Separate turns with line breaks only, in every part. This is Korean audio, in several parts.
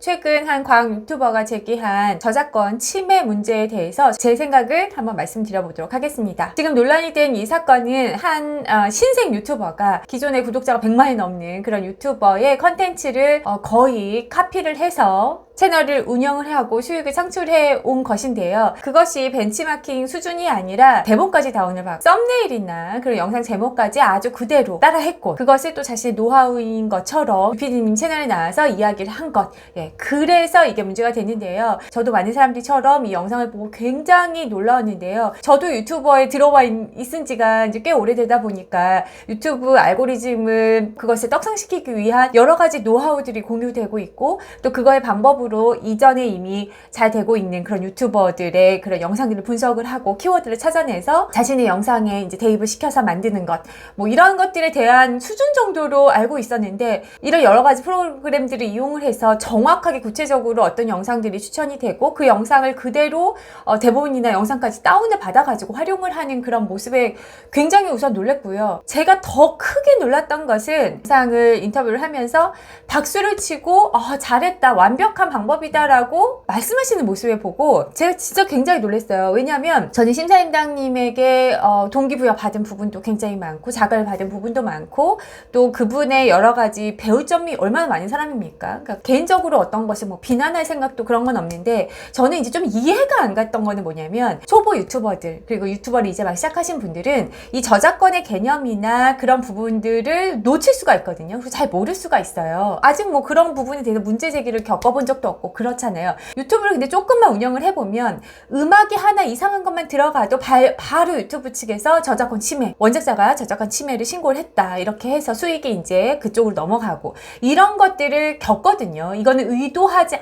최근 한 과학 유튜버가 제기한 저작권 침해 문제에 대해서 제 생각을 한번 말씀드려보도록 하겠습니다. 지금 논란이 된 이 사건은 한 신생 유튜버가 기존의 구독자가 100만이 넘는 그런 유튜버의 컨텐츠를 거의 카피를 해서 채널을 운영을 하고 수익을 창출해 온 것인데요. 그것이 벤치마킹 수준이 아니라 대본까지 다운을 받고 썸네일이나 그런 영상 제목까지 아주 그대로 따라했고, 그것을 또 자신의 노하우인 것처럼 PD님 채널에 나와서 이야기를 한 것. 그래서 이게 문제가 됐는데요. 저도 많은 사람들처럼 이 영상을 보고 굉장히 놀라웠는데요. 저도 유튜버에 들어와 있은 지가 이제 꽤 오래되다 보니까 유튜브 알고리즘을 그것을 떡상시키기 위한 여러 가지 노하우들이 공유되고 있고, 또 그거의 방법으로 이전에 이미 잘 되고 있는 그런 유튜버들의 그런 영상들을 분석을 하고 키워드를 찾아내서 자신의 영상에 이제 대입을 시켜서 만드는 것, 뭐 이런 것들에 대한 수준 정도로 알고 있었는데, 이런 여러 가지 프로그램들을 이용을 해서 정확하게 구체적으로 어떤 영상들이 추천이 되고 그 영상을 그대로 대본이나 영상까지 다운을 받아가지고 활용을 하는 그런 모습에 굉장히 우선 놀랐고요. 제가 더 크게 놀랐던 것은 영상을 인터뷰를 하면서 박수를 치고 잘했다, 완벽한 방법이다라고 말씀하시는 모습을 보고 제가 진짜 굉장히 놀랐어요. 왜냐하면 저는 심사임당님에게 동기부여 받은 부분도 굉장히 많고 자극을 받은 부분도 많고, 또 그분의 여러 가지 배울 점이 얼마나 많은 사람입니까? 그러니까 개인적으로 어떤 것을 뭐 비난할 생각도 그런 건 없는데, 저는 이제 좀 이해가 안 갔던 거는 뭐냐면, 초보 유튜버들 그리고 유튜버를 이제 막 시작하신 분들은 이 저작권의 개념이나 그런 부분들을 놓칠 수가 있거든요. 그래서 잘 모를 수가 있어요. 아직 뭐 그런 부분에 대해서 문제 제기를 겪어본 적도 없고 그렇잖아요. 유튜브를 근데 조금만 운영을 해보면 음악이 하나 이상한 것만 들어가도 바로 유튜브 측에서 저작권 침해, 원작자가 저작권 침해를 신고를 했다, 이렇게 해서 수익이 이제 그쪽으로 넘어가고 이런 것들을 겪거든요. 이거는 의도하지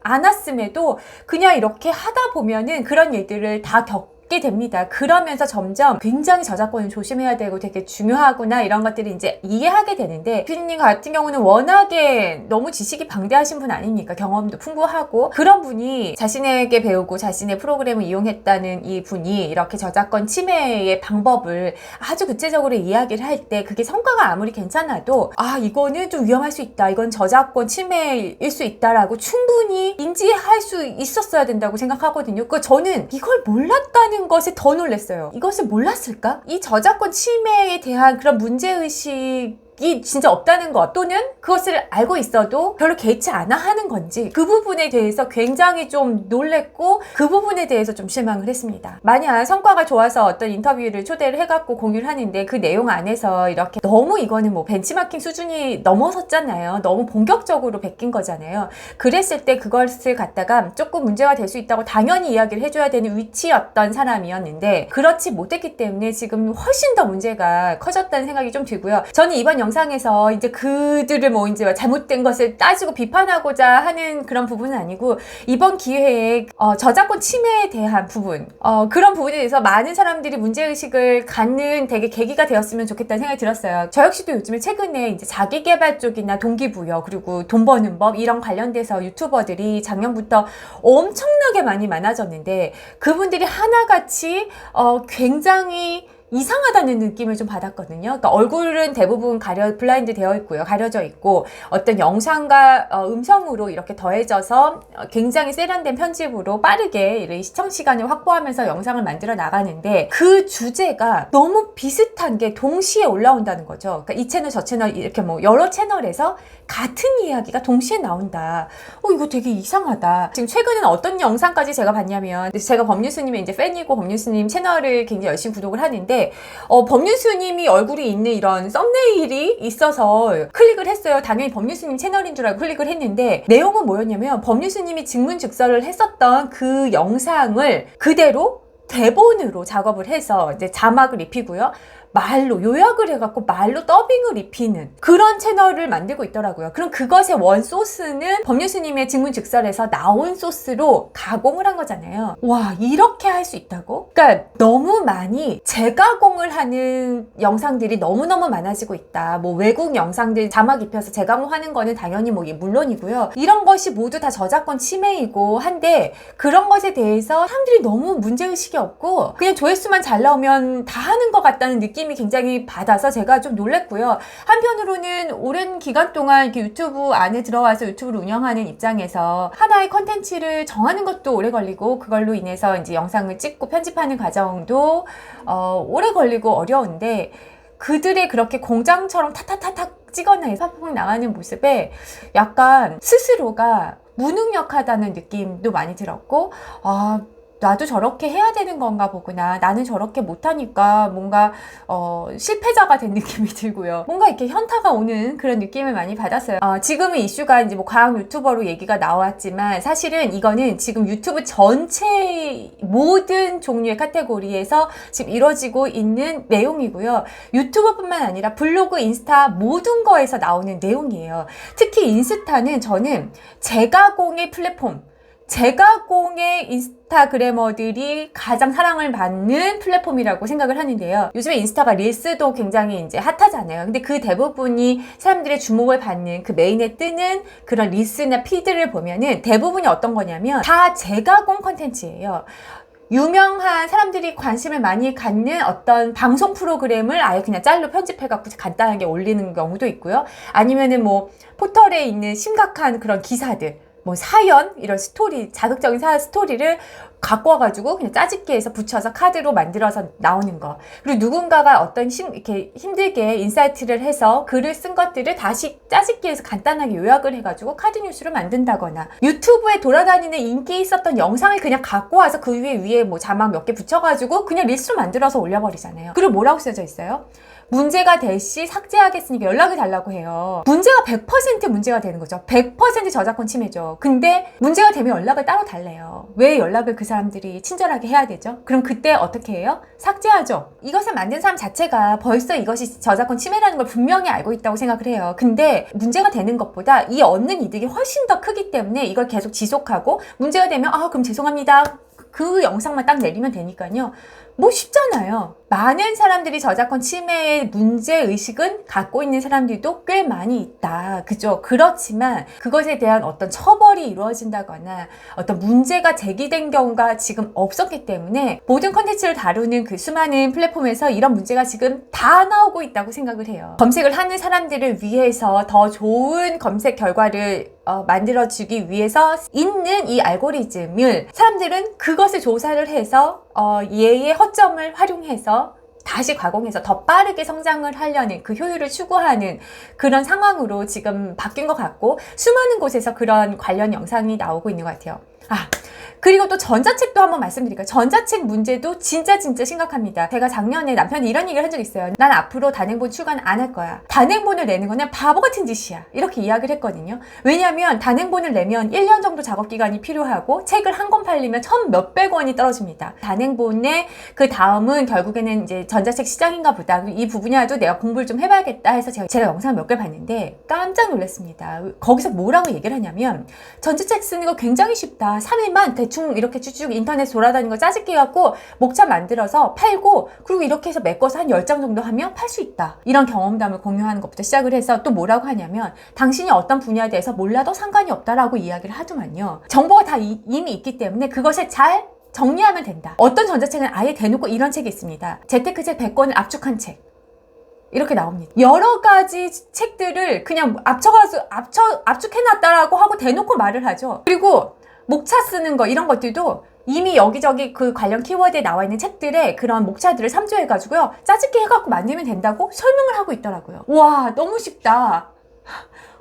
않았음에도 그냥 이렇게 하다 보면은 그런 일들을 다 겪게 됩니다. 그러면서 점점 굉장히 저작권을 조심해야 되고 되게 중요하구나, 이런 것들을 이제 이해하게 되는데, 피디님 같은 경우는 워낙에 너무 지식이 방대하신 분 아닙니까? 경험도 풍부하고 그런 분이 자신에게 배우고 자신의 프로그램을 이용했다는 이 분이 이렇게 저작권 침해의 방법을 아주 구체적으로 이야기를 할 때 그게 성과가 아무리 괜찮아도 이거는 좀 위험할 수 있다, 이건 저작권 침해일 수 있다라고 충분히 인지할 수 있었어야 된다고 생각하거든요. 저는 이걸 몰랐다는 것에 더 놀랐어요. 이것을 몰랐을까? 이 저작권 침해에 대한 그런 문제의식이 진짜 없다는 것, 또는 그것을 알고 있어도 별로 개의치 않아 하는 건지, 그 부분에 대해서 굉장히 좀 놀랬고 그 부분에 대해서 좀 실망을 했습니다. 만약 성과가 좋아서 어떤 인터뷰를 초대를 해갖고 공유를 하는데 그 내용 안에서 이렇게 너무 이거는 뭐 벤치마킹 수준이 넘어섰잖아요. 너무 본격적으로 베낀 거잖아요. 그랬을 때 그것을 갖다가 조금 문제가 될 수 있다고 당연히 이야기를 해줘야 되는 위치였던 사람이었는데 그렇지 못했기 때문에 지금 훨씬 더 문제가 커졌다는 생각이 좀 들고요. 저는 이번 영상에서 이제 그들을 뭐 이제 잘못된 것을 따지고 비판하고자 하는 그런 부분은 아니고, 이번 기회에 저작권 침해에 대한 부분, 그런 부분에 대해서 많은 사람들이 문제의식을 갖는 되게 계기가 되었으면 좋겠다는 생각이 들었어요. 저 역시도 요즘에 최근에 이제 자기개발 쪽이나 동기부여 그리고 돈 버는 법 이런 관련돼서 유튜버들이 작년부터 엄청나게 많이 많아졌는데, 그분들이 하나같이 굉장히 이상하다는 느낌을 좀 받았거든요. 그러니까 얼굴은 대부분 블라인드 되어 있고요. 가려져 있고, 어떤 영상과 음성으로 이렇게 더해져서 굉장히 세련된 편집으로 빠르게 시청 시간을 확보하면서 영상을 만들어 나가는데, 그 주제가 너무 비슷한 게 동시에 올라온다는 거죠. 그러니까 이 채널 저 채널 이렇게 뭐 여러 채널에서 같은 이야기가 동시에 나온다. 이거 되게 이상하다. 지금 최근에는 어떤 영상까지 제가 봤냐면, 제가 법률스님의 이제 팬이고 법률스님 채널을 굉장히 열심히 구독을 하는데, 법률스님이 얼굴이 있는 이런 썸네일이 있어서 클릭을 했어요. 당연히 법률스님 채널인 줄 알고 클릭을 했는데, 내용은 뭐였냐면 법률스님이 직문즉설을 했었던 그 영상을 그대로 대본으로 작업을 해서 이제 자막을 입히고요. 말로 요약을 해갖고 말로 더빙을 입히는 그런 채널을 만들고 있더라고요. 그럼 그것의 원 소스는 법률스님의 직문즉설에서 나온 소스로 가공을 한 거잖아요. 와, 이렇게 할 수 있다고? 그러니까 너무 많이 재가공을 하는 영상들이 너무너무 많아지고 있다. 뭐 외국 영상들 자막 입혀서 재가공하는 거는 당연히 뭐 물론이고요. 이런 것이 모두 다 저작권 침해이고 한데, 그런 것에 대해서 사람들이 너무 문제의식이 없고 그냥 조회수만 잘 나오면 다 하는 것 같다는 느낌이 느낌이 굉장히 받아서 제가 좀 놀랬고요. 한편으로는 오랜 기간 동안 이렇게 유튜브 안에 들어와서 유튜브를 운영하는 입장에서 하나의 컨텐츠를 정하는 것도 오래 걸리고 그걸로 인해서 이제 영상을 찍고 편집하는 과정도 오래 걸리고 어려운데 그들의 그렇게 공장처럼 타타타탁 찍어내서 팍팍 나가는 모습에 약간 스스로가 무능력하다는 느낌도 많이 들었고 나도 저렇게 해야 되는 건가 보구나. 나는 저렇게 못하니까 뭔가 실패자가 된 느낌이 들고요. 뭔가 이렇게 현타가 오는 그런 느낌을 많이 받았어요. 지금은 이슈가 이제 뭐 과학 유튜버로 얘기가 나왔지만 사실은 이거는 지금 유튜브 전체 모든 종류의 카테고리에서 지금 이루어지고 있는 내용이고요. 유튜버뿐만 아니라 블로그, 인스타 모든 거에서 나오는 내용이에요. 특히 인스타는 저는 재가공의 플랫폼, 재가공의 인스타그래머들이 가장 사랑을 받는 플랫폼이라고 생각을 하는데요. 요즘에 인스타가 릴스도 굉장히 이제 핫하잖아요. 근데 그 대부분이 사람들의 주목을 받는 그 메인에 뜨는 그런 릴스나 피드를 보면은 대부분이 어떤 거냐면 다 재가공 컨텐츠예요. 유명한 사람들이 관심을 많이 갖는 어떤 방송 프로그램을 아예 그냥 짤로 편집해갖고 간단하게 올리는 경우도 있고요. 아니면은 뭐 포털에 있는 심각한 그런 기사들, 뭐 사연, 이런 스토리, 자극적인 스토리를 갖고 와가지고 그냥 짜집게 해서 붙여서 카드로 만들어서 나오는 거. 그리고 누군가가 어떤 이렇게 힘들게 인사이트를 해서 글을 쓴 것들을 다시 짜집게 해서 간단하게 요약을 해가지고 카드 뉴스로 만든다거나, 유튜브에 돌아다니는 인기 있었던 영상을 그냥 갖고 와서 그 위에 뭐 자막 몇 개 붙여가지고 그냥 릴스로 만들어서 올려버리잖아요. 그리고 뭐라고 써져 있어요? 문제가 될 시 삭제하겠으니까 연락을 달라고 해요. 문제가 100% 문제가 되는 거죠. 100% 저작권 침해죠. 근데 문제가 되면 연락을 따로 달래요. 왜 연락을 그 사람들이 친절하게 해야 되죠? 그럼 그때 어떻게 해요? 삭제하죠. 이것을 만든 사람 자체가 벌써 이것이 저작권 침해라는 걸 분명히 알고 있다고 생각을 해요. 근데 문제가 되는 것보다 이 얻는 이득이 훨씬 더 크기 때문에 이걸 계속 지속하고, 문제가 되면 그럼 죄송합니다. 그 영상만 딱 내리면 되니까요. 뭐 쉽잖아요. 많은 사람들이 저작권 침해의 문제의식은 갖고 있는 사람들도 꽤 많이 있다. 그죠? 그렇지만 그것에 대한 어떤 처벌이 이루어진다거나 어떤 문제가 제기된 경우가 지금 없었기 때문에 모든 컨텐츠를 다루는 그 수많은 플랫폼에서 이런 문제가 지금 다 나오고 있다고 생각을 해요. 검색을 하는 사람들을 위해서 더 좋은 검색 결과를 만들어주기 위해서 있는 이 알고리즘을 사람들은 그것을 조사를 해서 얘의 허점을 활용해서 다시 가공해서 더 빠르게 성장을 하려는, 그 효율을 추구하는 그런 상황으로 지금 바뀐 것 같고, 수많은 곳에서 그런 관련 영상이 나오고 있는 것 같아요. 그리고 또 전자책도 한번 말씀드릴까요? 전자책 문제도 진짜 심각합니다. 제가 작년에 남편이 이런 얘기를 한 적이 있어요. 난 앞으로 단행본 출간 안 할 거야. 단행본을 내는 건 그냥 바보 같은 짓이야. 이렇게 이야기를 했거든요. 왜냐하면 단행본을 내면 1년 정도 작업기간이 필요하고 책을 한 권 팔리면 1,몇백 원이 떨어집니다. 단행본의 그 다음은 결국에는 이제 전자책 시장인가 보다. 이 부분이라도 내가 공부를 좀 해봐야겠다 해서 제가 영상을 몇 개 봤는데 깜짝 놀랐습니다. 거기서 뭐라고 얘기를 하냐면, 전자책 쓰는 거 굉장히 쉽다. 3일만 대충 이렇게 쭉쭉 인터넷 돌아다니는 거 짜집기 해갖고 목차 만들어서 팔고, 그리고 이렇게 해서 메꿔서 한 10장 정도 하면 팔 수 있다. 이런 경험담을 공유하는 것부터 시작을 해서 또 뭐라고 하냐면, 당신이 어떤 분야에 대해서 몰라도 상관이 없다라고 이야기를 하더만요. 정보가 다 이미 있기 때문에 그것을 잘 정리하면 된다. 어떤 전자책은 아예 대놓고 이런 책이 있습니다. 재테크책 100권을 압축한 책. 이렇게 나옵니다. 여러 가지 책들을 그냥 압축해놨다라고 하고 대놓고 말을 하죠. 그리고 목차 쓰는 거, 이런 것들도 이미 여기저기 그 관련 키워드에 나와 있는 책들의 그런 목차들을 참조해가지고요, 짜집기 해갖고 만들면 된다고 설명을 하고 있더라고요. 와, 너무 쉽다.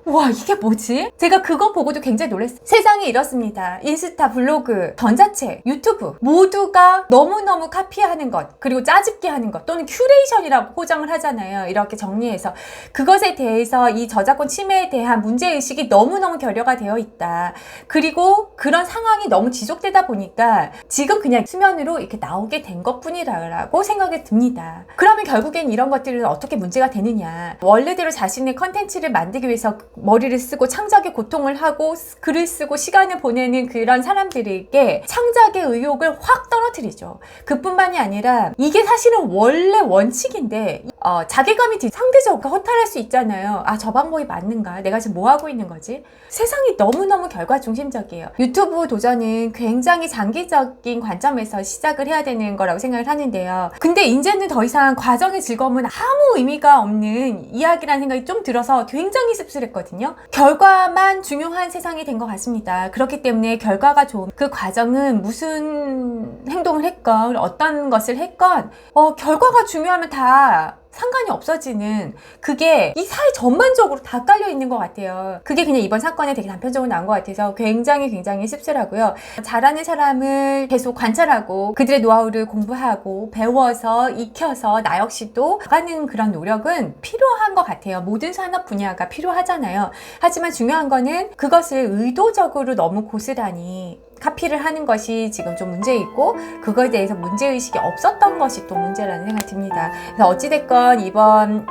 와, 이게 뭐지? 제가 그거 보고도 굉장히 놀랐어요. 세상이 이렇습니다. 인스타, 블로그, 전자책, 유튜브 모두가 너무너무 카피하는 것, 그리고 짜집기 하는 것, 또는 큐레이션이라고 포장을 하잖아요. 이렇게 정리해서 그것에 대해서 이 저작권 침해에 대한 문제의식이 너무너무 결여가 되어 있다. 그리고 그런 상황이 너무 지속되다 보니까 지금 그냥 수면으로 이렇게 나오게 된 것뿐이라고 생각이 듭니다. 그러면 결국엔 이런 것들은 어떻게 문제가 되느냐? 원래대로 자신의 컨텐츠를 만들기 위해서 머리를 쓰고 창작의 고통을 하고 글을 쓰고 시간을 보내는 그런 사람들에게 창작의 의욕을 확 떨어뜨리죠. 그뿐만이 아니라 이게 사실은 원래 원칙인데 자괴감이 상대적으로 허탈할 수 있잖아요. 아, 저 방법이 맞는가? 내가 지금 뭐 하고 있는 거지? 세상이 너무너무 결과 중심적이에요. 유튜브 도전은 굉장히 장기적인 관점에서 시작을 해야 되는 거라고 생각을 하는데요. 근데 이제는 더 이상 과정의 즐거움은 아무 의미가 없는 이야기라는 생각이 좀 들어서 굉장히 씁쓸했거든요. 결과만 중요한 세상이 된 것 같습니다. 그렇기 때문에 결과가 좋은 그 과정은 무슨 행동을 했건 어떤 것을 했건 결과가 중요하면 다 상관이 없어지는, 그게 이 사회 전반적으로 다 깔려 있는 것 같아요. 그게 그냥 이번 사건에 되게 단편적으로 나온 것 같아서 굉장히 씁쓸하고요. 잘하는 사람을 계속 관찰하고 그들의 노하우를 공부하고 배워서 익혀서 나 역시도 나가는 그런 노력은 필요한 것 같아요. 모든 산업 분야가 필요하잖아요. 하지만 중요한 거는 그것을 의도적으로 너무 고스란히 카피를 하는 것이 지금 좀 문제있고, 그거에 대해서 문제의식이 없었던 것이 또 문제라는 생각이 듭니다. 그래서 어찌됐건 이번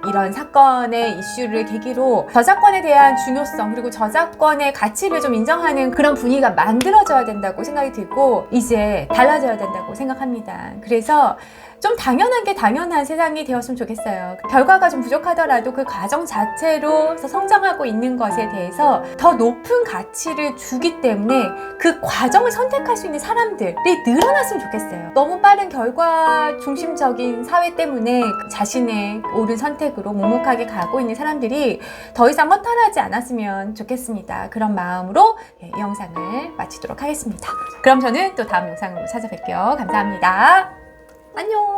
이런 사건의 이슈를 계기로 저작권에 대한 중요성, 그리고 저작권의 가치를 좀 인정하는 그런 분위기가 만들어져야 된다고 생각이 들고 이제 달라져야 된다고 생각합니다. 그래서 좀 당연한 게 당연한 세상이 되었으면 좋겠어요. 결과가 좀 부족하더라도 그 과정 자체로 성장하고 있는 것에 대해서 더 높은 가치를 주기 때문에 그 과정을 선택할 수 있는 사람들이 늘어났으면 좋겠어요. 너무 빠른 결과 중심적인 사회 때문에 자신의 옳은 선택으로 묵묵하게 가고 있는 사람들이 더 이상 허탈하지 않았으면 좋겠습니다. 그런 마음으로 이 영상을 마치도록 하겠습니다. 그럼 저는 또 다음 영상으로 찾아뵐게요. 감사합니다. 안녕.